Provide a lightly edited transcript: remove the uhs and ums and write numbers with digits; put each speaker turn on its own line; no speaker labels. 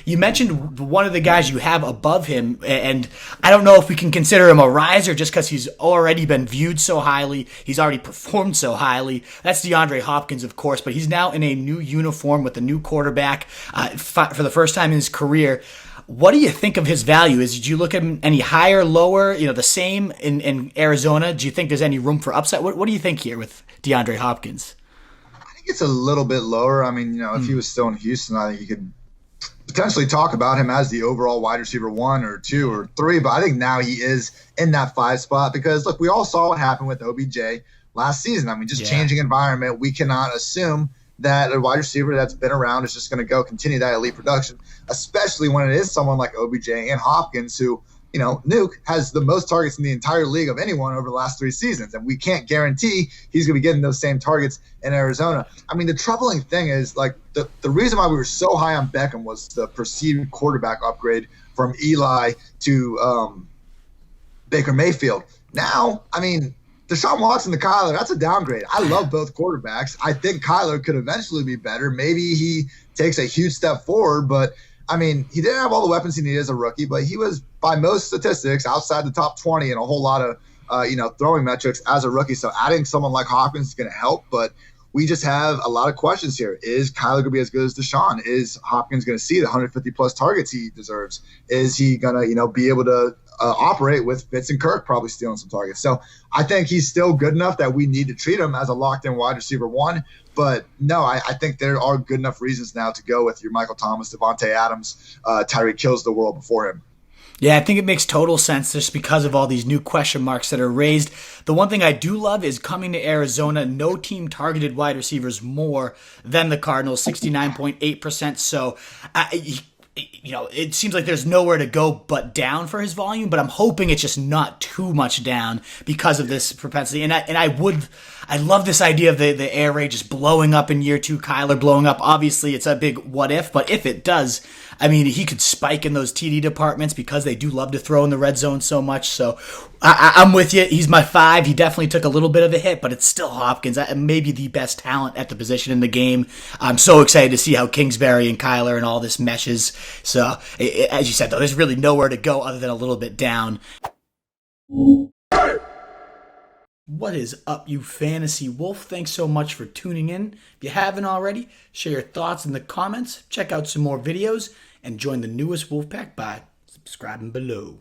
You mentioned one of the guys you have above him, and I don't know if we can consider him a riser just because he's already been viewed so highly. He's already performed so highly. That's DeAndre Hopkins, of course, but he's now in a new uniform with a new quarterback for the first time in his career. What do you think of his value? Did you look at him any higher, lower, the same in Arizona? Do you think there's any room for upside? What do you think here with DeAndre Hopkins?
I think it's a little bit lower. I mean, if he was still in Houston, I think you could potentially talk about him as the overall wide receiver 1 or 2 or 3, but I think now he is in that 5 spot because, look, we all saw what happened with OBJ last season. I mean, changing environment. We cannot assume that a wide receiver that's been around is just going to continue that elite production, especially when it is someone like OBJ and Hopkins who, Nuke has the most targets in the entire league of anyone over the last 3 seasons, and we can't guarantee he's going to be getting those same targets in Arizona. I mean, the troubling thing is, like, the reason why we were so high on Beckham was the perceived quarterback upgrade from Eli to Baker Mayfield. Now, I mean, Deshaun Watson to Kyler, that's a downgrade. I love both quarterbacks. I think Kyler could eventually be better. Maybe he takes a huge step forward, but I mean, he didn't have all the weapons he needed as a rookie, but he was, by most statistics, outside the top 20 in a whole lot of, throwing metrics as a rookie. So adding someone like Hopkins is going to help, but we just have a lot of questions here. Is Kyler going to be as good as Deshaun? Is Hopkins going to see the 150-plus targets he deserves? Is he going to, be able to operate with Fitz and Kirk probably stealing some targets? So I think he's still good enough that we need to treat him as a locked-in wide receiver 1. But no, I think there are good enough reasons now to go with your Michael Thomas, Devontae Adams, Tyreek Hill's the world before him.
Yeah, I think it makes total sense just because of all these new question marks that are raised. The one thing I do love is coming to Arizona, no team targeted wide receivers more than the Cardinals, 69.8%. So, it seems like there's nowhere to go but down for his volume, but I'm hoping it's just not too much down because of this propensity. And I love this idea of the air raid just blowing up in year 2, Kyler blowing up. Obviously, it's a big what if, but if it does, I mean, he could spike in those TD departments because they do love to throw in the red zone so much. So I'm with you. He's my 5. He definitely took a little bit of a hit, but it's still Hopkins, maybe the best talent at the position in the game. I'm so excited to see how Kingsbury and Kyler and all this meshes. So, as you said, though, there's really nowhere to go other than a little bit down. What is up, you Fantasy Wolf? Thanks so much for tuning in. If you haven't already, share your thoughts in the comments, check out some more videos, and join the newest Wolfpack by subscribing below.